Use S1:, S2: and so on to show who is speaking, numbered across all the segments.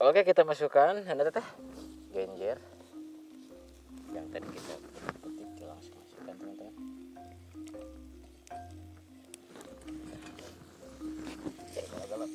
S1: Oke, kita masukkan ada teh genjer yang tadi kita petik, kita langsung masukkan teman-teman. Galap-galap.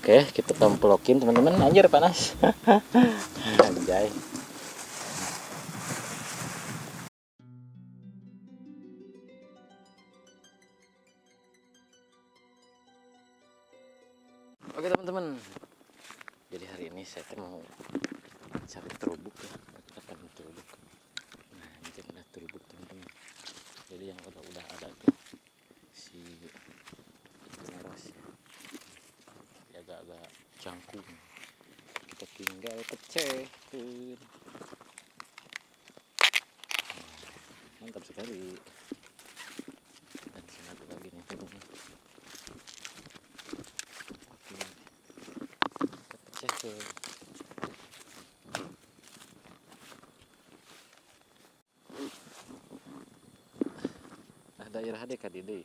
S1: Oke, kita templokin teman-teman. Anjir panas. Anjay. Oke teman-teman. Jadi hari ini saya mau cari terubuk ya. Kita terubuk. Nah, ini ada terubuk teman-teman. Jadi yang udah ada tuh si meros ya. Agak-agak cangkung. Kita tinggal pecah tuh. Mantap sekali. Dan sangat lagi nih teman-teman. Oke, kita pecah tuh. Nah, daerah ada kadide.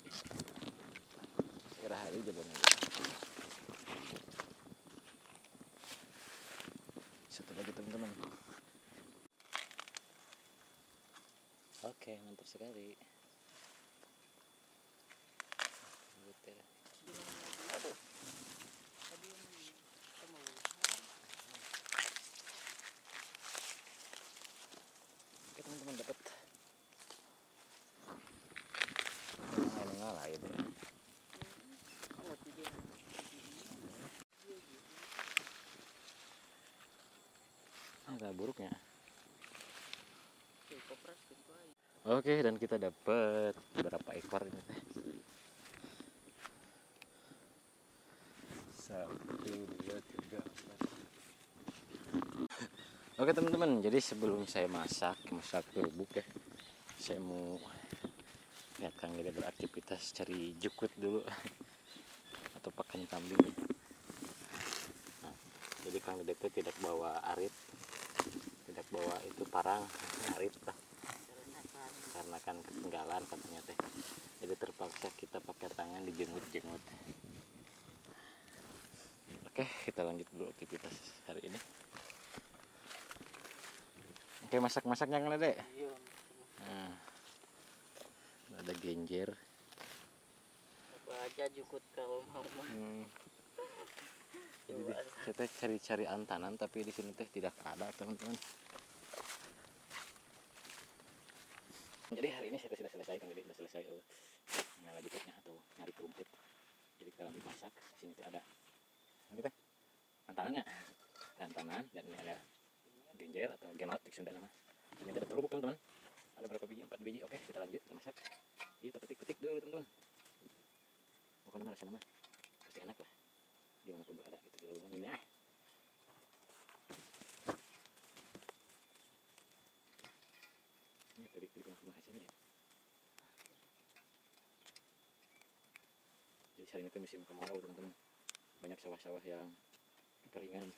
S1: Daerah ada jalan. Satu lagi teman-teman. Oke, mantap sekali. Oke teman-teman, dapat. Ngalah itu. Agak buruknya. Oke, dan kita dapat berapa ekor ini teh? 1, 2, 3, 4. Oke teman-teman, jadi sebelum saya masak terubuk ya, saya mau lihat Kang Dede beraktivitas cari jukut dulu atau pakan kambing. Nah, jadi Kang Dede itu tidak bawa arit, tidak bawa itu parang arit lah, karena kan ketinggalan katanya teh. Jadi terpaksa kita pakai tangan dijenggut-jenggut. Oke, kita lanjut dulu aktivitas hari ini. Oke, masak-masaknya Kang Dede. Nah, ada genjer.
S2: Apa aja jukut kalau mau.
S1: Jadi kita cari-cari antanan, tapi di sini teh tidak ada teman-teman. Jadi hari ini saya sudah selesai, Kang Dede sudah selesai nyala jukutnya atau nyari rumput. Jadi kita lanjut masak. Di sini tuh ada ini teh antanannya, antanan, dan ini ada genjer atau genot di Sunda nama. Ini ada terubuk teman-teman. Ada berapa biji? 4 biji. Oke, kita lanjut kita masak. Kita petik-petik dulu teman-teman. Pokoknya rasanya mah pasti enak lah. Gimana pun ada gitu dulu ini ah. Ini tadi rumah hasilnya ya. Jadi hari ini tuh musim kemarau teman-teman. Banyak sawah-sawah yang kekeringan.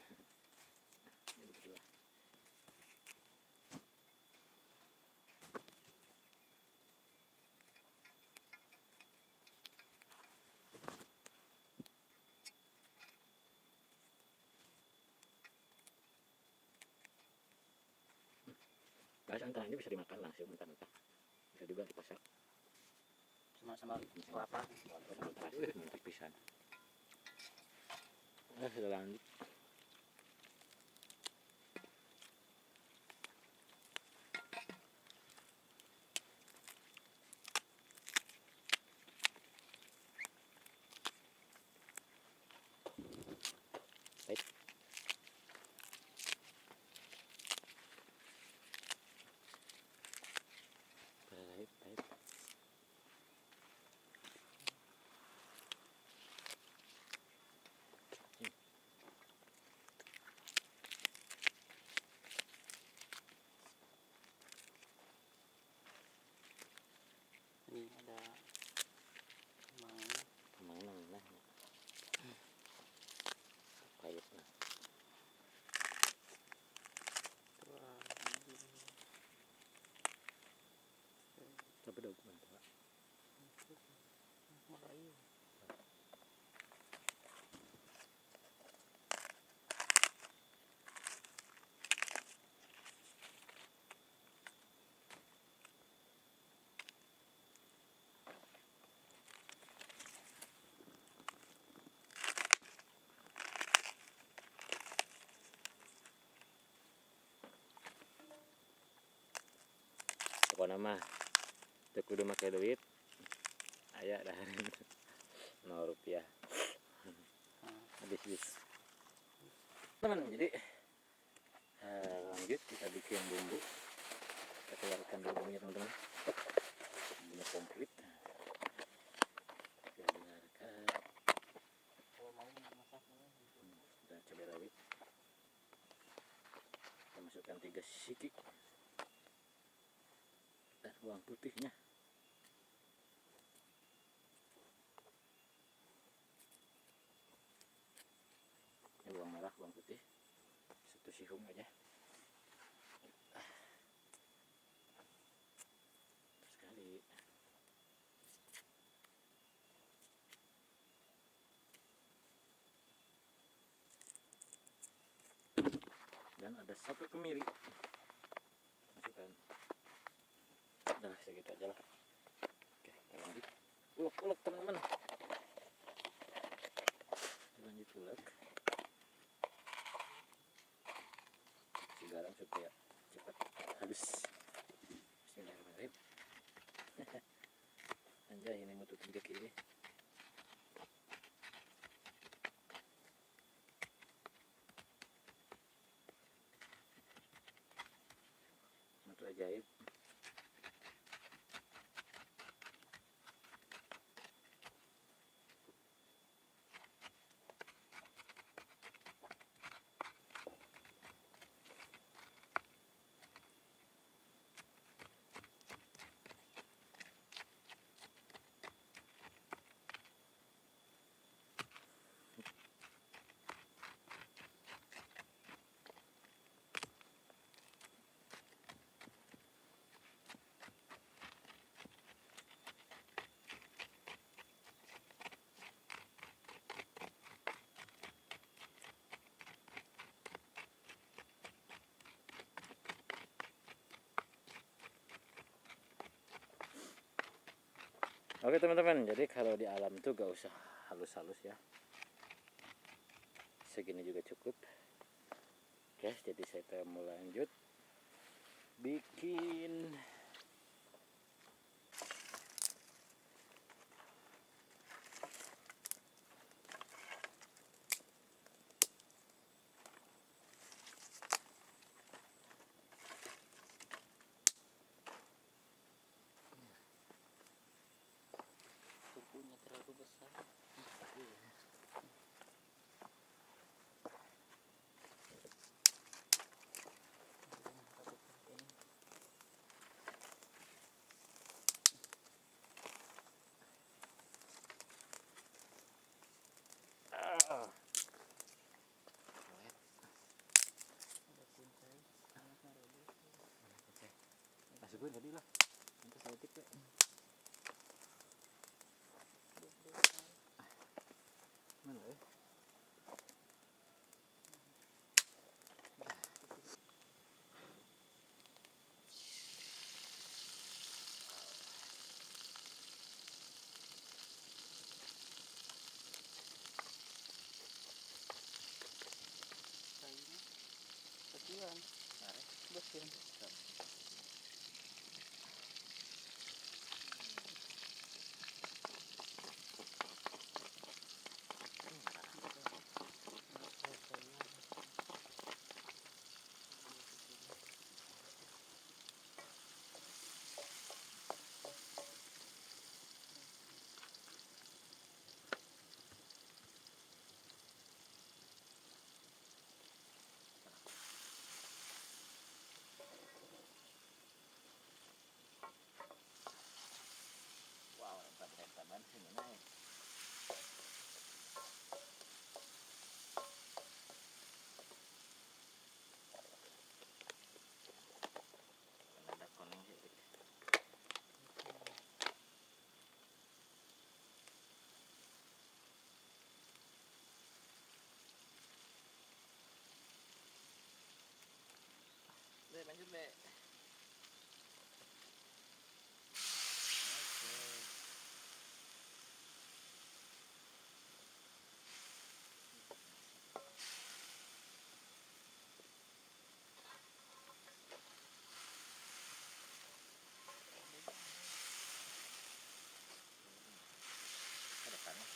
S1: Ya begitulah. Bahasa antara ini bisa dimakan langsung mentah-mentah. Bisa juga dipasak.
S2: Sama-sama kelapa.
S1: Mantap pisan. Sudah lanjut. Baik. Baik. kedog bantu.
S2: Marayo.
S1: Apa nama? Teu kudu make duit. Aya dah. 0 rupiah. Habis. Teman, jadi lanjut kita bikin bumbu. Kita keluarkan dulu bumbunya teman-teman. Bumbunya komplit. Kita keluarkan.
S2: Kalau mau masak
S1: Dan cabai rawit. Kita masukkan 3 siki. Dan bawang putihnya. Ini bawang merah, bawang putih. 1 sihung aja. Sekali. Dan ada 1 kemiri. Masukkan. Udah segitu aja lah. Oke, kita lanjut. Ulek teman-teman. Lanjut ulek. Kasih garam supaya cepat halus. Bismillahirrahmanirrahim. Anjay, ini mau tutup kaki ini. Matu ajaib. Oke teman-teman, jadi kalau di alam tuh gak usah halus-halus ya. Segini juga cukup. Oke, jadi saya mau lanjut bikin
S2: sukunya terlalu besar. Ada kuncai, anaknya rebus.
S1: masukin tadi lah. Nanti saya tik ya. Mana ya?
S2: Kayunya kecilan. Besin. lanjut be.
S1: Ada panas.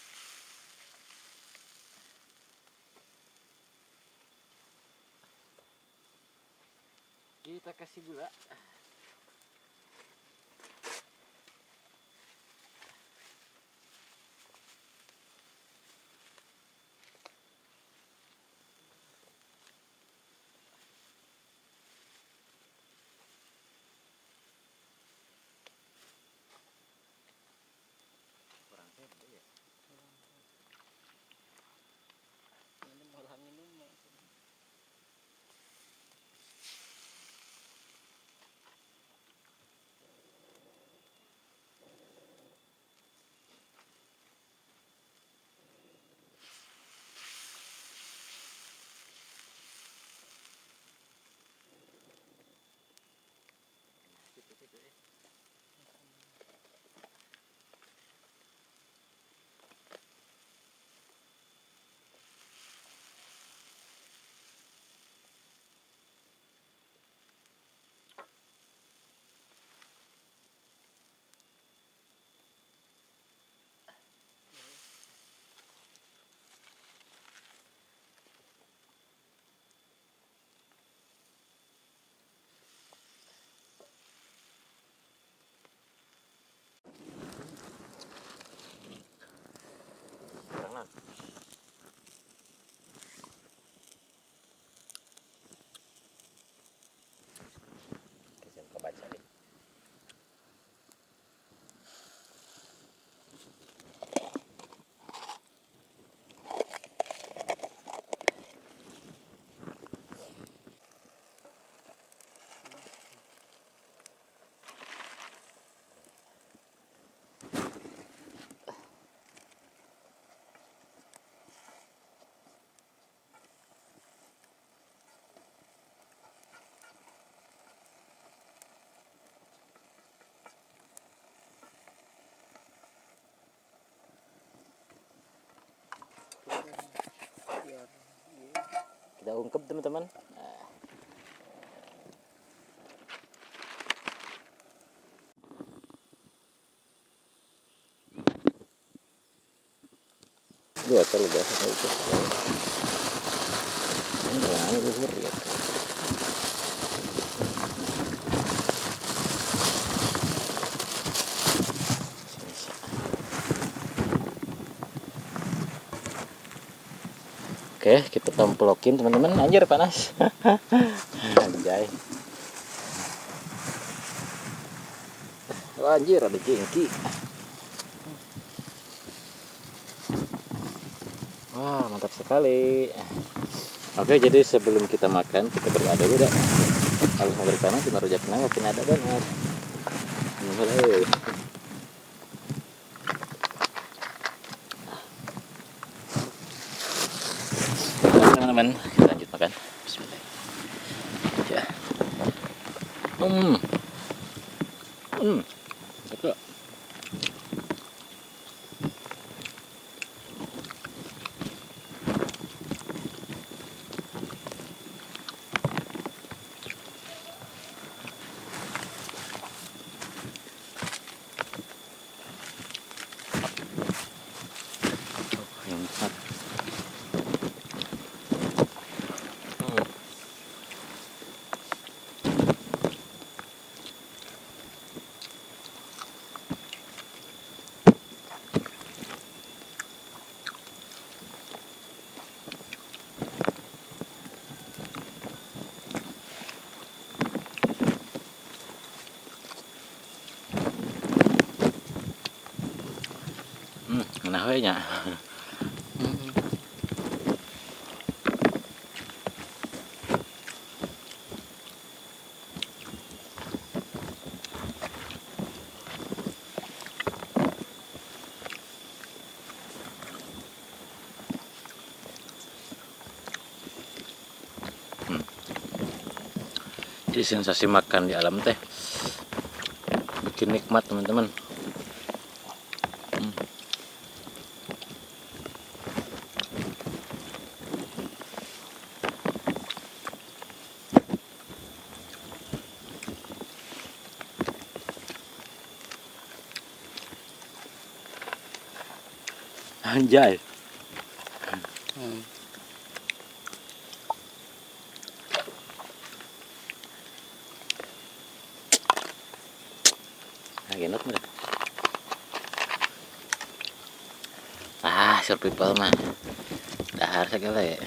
S1: Kita kasih gula. Kurang sehat ya.
S2: Ini malah minum.
S1: Itu. Jangan. Kasihan kebaca deh.
S2: Biar
S1: Kita ungkep teman-teman. Nah. Dua kali dah itu. Ini luhur ya. Oke, kita templokin teman-teman. Anjir panas. Anjay. Oh, anjir ada jengki. Wah, mantap sekali. Oke, jadi sebelum kita makan, kita berdoa dulu dah. Allah berkanan, kita rujak kenang, makin ada banget. Mulai. Teman-teman, kita lanjut makan. Bismillah. Ya. Betul. Nah, we nya. Jadi sensasi makan di alam teh bikin nikmat teman-teman. Anjay. Genot mah. Sur people mah. Dahar segala ya.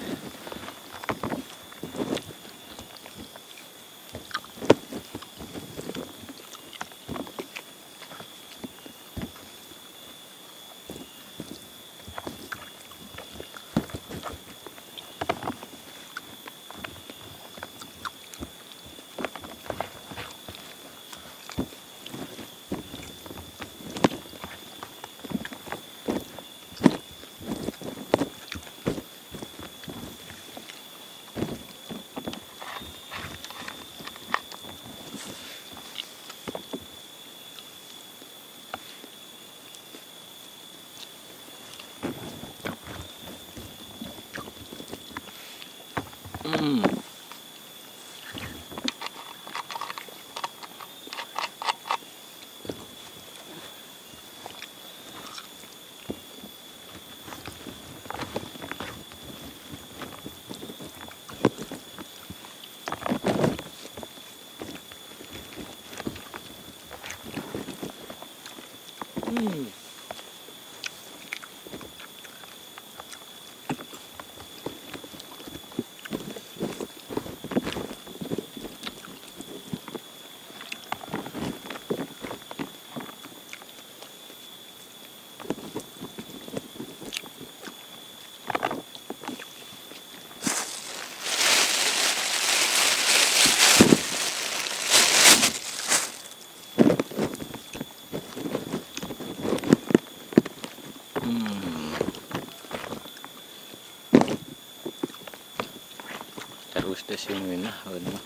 S1: Terus deh sih minah mah.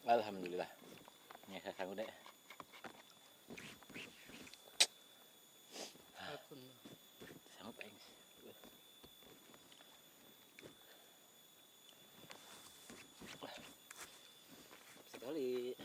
S1: Alhamdulillah. Ya saya sanggup deh. Sanggup aing. Sekali.